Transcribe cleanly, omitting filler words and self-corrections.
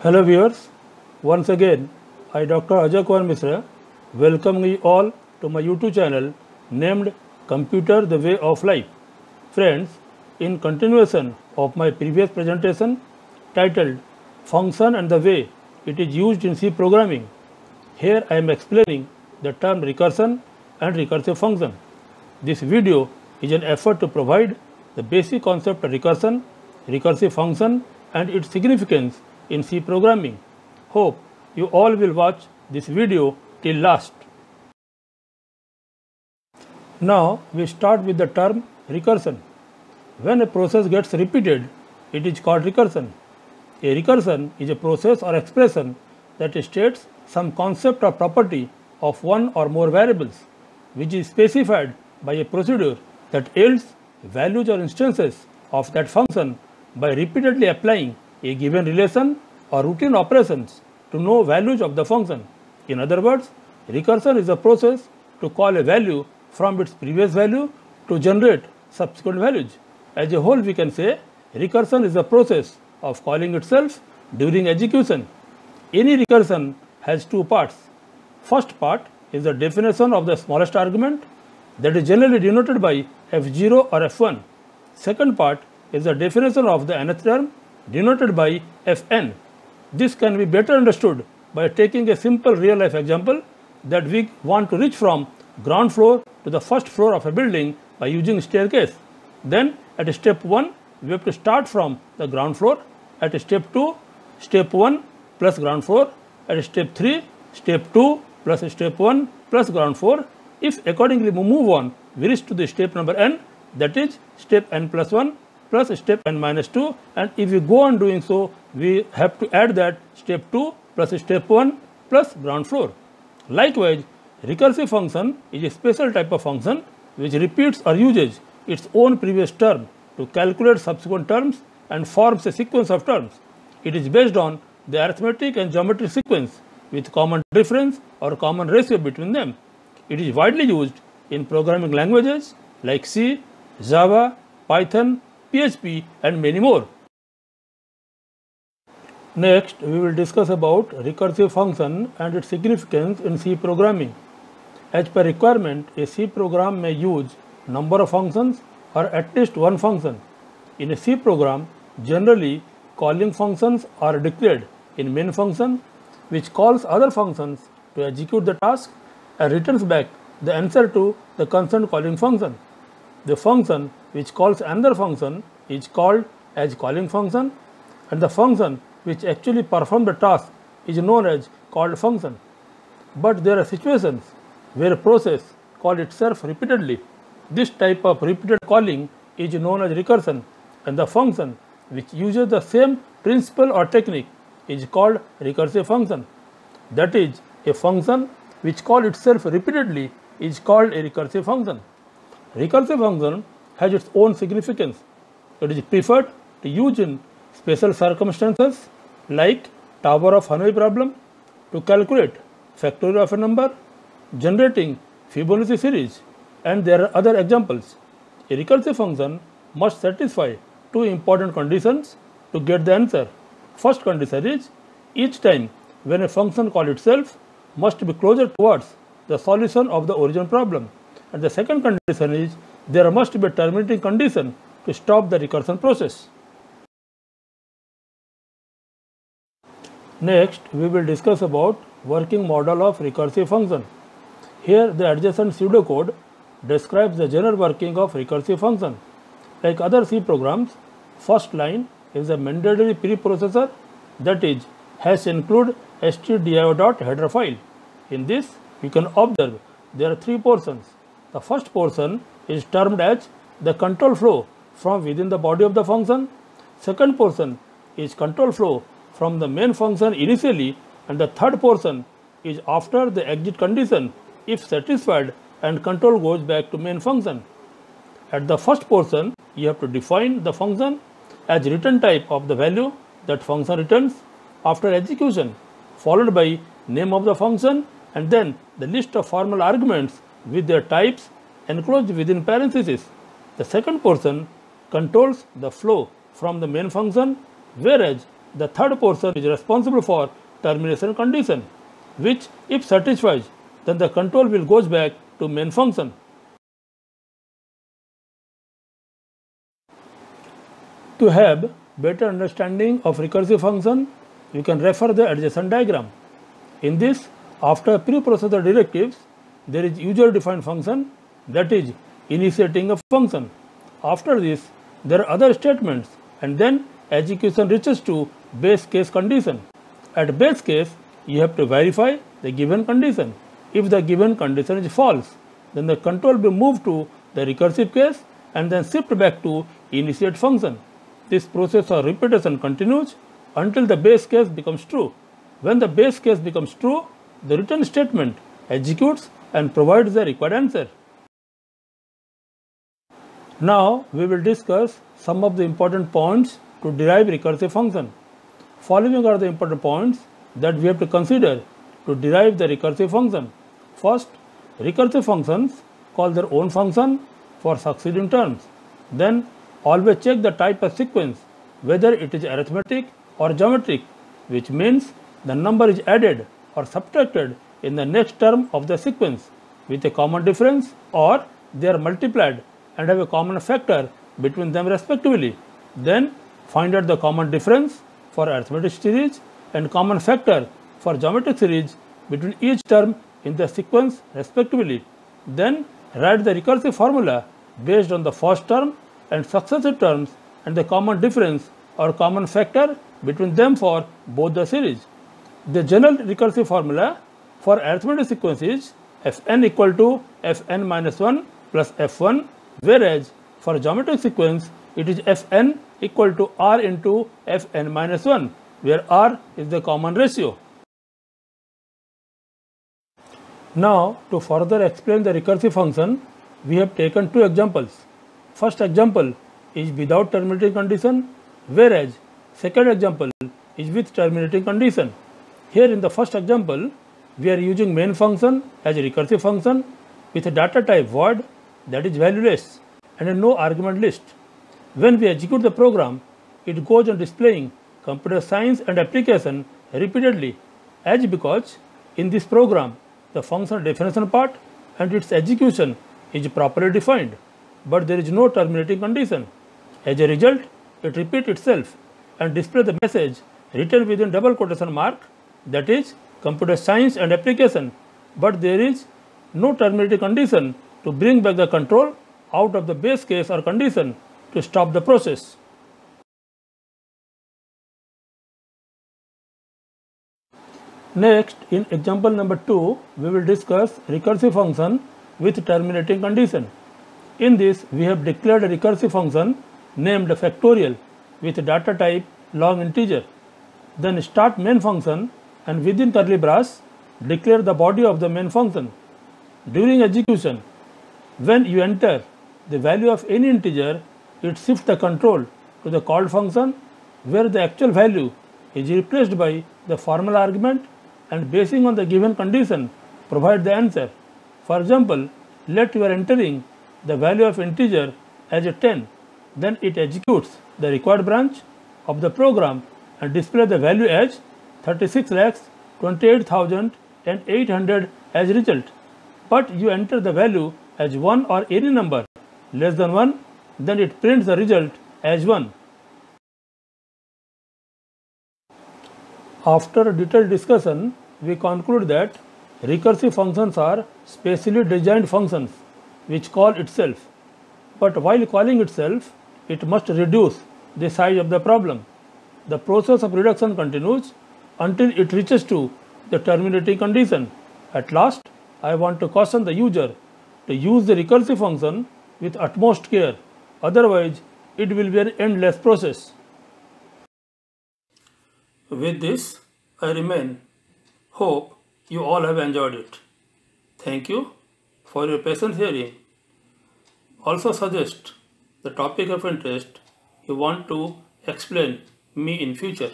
Hello viewers, once again I Dr. Ajay Kumar Misra welcome you all to my YouTube channel named Computer the Way of Life. Friends, in continuation of my previous presentation titled Function and the Way it is used in C programming, here I am explaining the term recursion and recursive function. This video is an effort to provide the basic concept of recursion, recursive function and its significance in C programming. Hope you all will watch this video till last. Now we start with the term recursion. When a process gets repeated, it is called recursion. A recursion is a process or expression that states some concept or property of one or more variables, which is specified by a procedure that yields values or instances of that function by repeatedly applying a given relation or routine operations to know values of the function. In other words, recursion is a process to call a value from its previous value to generate subsequent values. As a whole, we can say recursion is a process of calling itself during execution. Any recursion has two parts. First part is the definition of the smallest argument, that is generally denoted by f0 or f1. Second part is the definition of the nth term, denoted by fn. This can be better understood by taking a simple real life example that we want to reach from ground floor to the first floor of a building by using staircase. Then at step 1 we have to start from the ground floor. At step 2, step 1 plus ground floor. At step 3, step 2 plus step 1 plus ground floor. If accordingly we move on, we reach to the step number n, that is step n plus 1 plus step n minus 2, and if we go on doing so, we have to add that step 2 plus step 1 plus ground floor. Likewise, recursive function is a special type of function which repeats or uses its own previous term to calculate subsequent terms and forms a sequence of terms. It is based on the arithmetic and geometric sequence with common difference or common ratio between them. It is widely used in programming languages like C, Java, Python, PHP and many more. Next, we will discuss about recursive function and its significance in C programming. As per requirement, a C program may use number of functions or at least one function. In a C program, generally calling functions are declared in main function, which calls other functions to execute the task and returns back the answer to the concerned calling function. The function which calls another function is called as calling function, and the function which actually performs the task is known as called function. But there are situations where a process calls itself repeatedly. This type of repeated calling is known as recursion, and the function which uses the same principle or technique is called recursive function. That is, a function which calls itself repeatedly is called a recursive function. Recursive function has its own significance. It is preferred to use in special circumstances like Tower of Hanoi problem to calculate factorial of a number, generating Fibonacci series, and there are other examples. A recursive function must satisfy two important conditions to get the answer. First condition is each time when a function calls itself must be closer towards the solution of the original problem, and the second condition is there must be a terminating condition to stop the recursion process. Next, we will discuss about working model of recursive function. Here the adjacent pseudocode describes the general working of recursive function. Like other C programs, first line is a mandatory preprocessor, that is #include stdio.header file. In this, you can observe there are three portions. The first portion is termed as the control flow from within the body of the function. Second portion is control flow from the main function initially, and the third portion is after the exit condition if satisfied and control goes back to main function. At the first portion, you have to define the function as return type of the value that function returns after execution, followed by name of the function and then the list of formal arguments with their types enclosed within parentheses. The second portion controls the flow from the main function, whereas the third portion is responsible for termination condition, which if satisfies, then the control will goes back to main function. To have better understanding of recursive function, you can refer the adjacent diagram. In this, after preprocessor directives, there is user-defined function, that is initiating a function. After this, there are other statements, and then execution reaches to base case condition. At base case, you have to verify the given condition. If the given condition is false, then the control will move to the recursive case and then shift back to initiate function. This process of repetition continues until the base case becomes true. When the base case becomes true, the return statement executes and provides the required answer. Now we will discuss some of the important points to derive recursive function. Following are the important points that we have to consider to derive the recursive function. First, recursive functions call their own function for succeeding terms. Then always check the type of sequence, whether it is arithmetic or geometric, which means the number is added or subtracted in the next term of the sequence with a common difference, or they are multiplied and have a common factor between them respectively. Then find out the common difference for arithmetic series and common factor for geometric series between each term in the sequence respectively. Then write the recursive formula based on the first term and successive terms and the common difference or common factor between them for both the series. The general recursive formula for arithmetic sequence is Fn equal to Fn minus 1 plus F1, whereas for geometric sequence it is Fn equal to R into Fn minus 1, where R is the common ratio. Now, to further explain the recursive function, we have taken two examples. First example is without terminating condition, whereas second example is with terminating condition. Here in the first example, we are using main function as a recursive function with a data type void, that is valueless, and a no argument list. When we execute the program, it goes on displaying computer science and application repeatedly, as because in this program the function definition part and its execution is properly defined, but there is no terminating condition. As a result, it repeats itself and displays the message written within double quotation mark, that is computer science and application, but there is no terminating condition to bring back the control out of the base case or condition to stop the process. Next, in example number 2, we will discuss recursive function with terminating condition. In this, we have declared a recursive function named factorial with data type long integer. Then start main function and within curly brace declare the body of the main function. During execution, when you enter the value of any integer, it shifts the control to the called function where the actual value is replaced by the formal argument, and basing on the given condition provide the answer. For example, let you are entering the value of integer as a 10, then it executes the required branch of the program and display the value as 36,28,800 as result. But you enter the value as 1 or any number less than 1, then it prints the result as 1. After a detailed discussion, we conclude that recursive functions are specially designed functions which call itself, but while calling itself, it must reduce the size of the problem. The process of reduction continues until it reaches to the terminating condition. At last, I want to caution the user to use the recursive function with utmost care, otherwise it will be an endless process. With this, I remain. Hope you all have enjoyed it. Thank you for your patient hearing. Also suggest the topic of interest you want to explain me in future.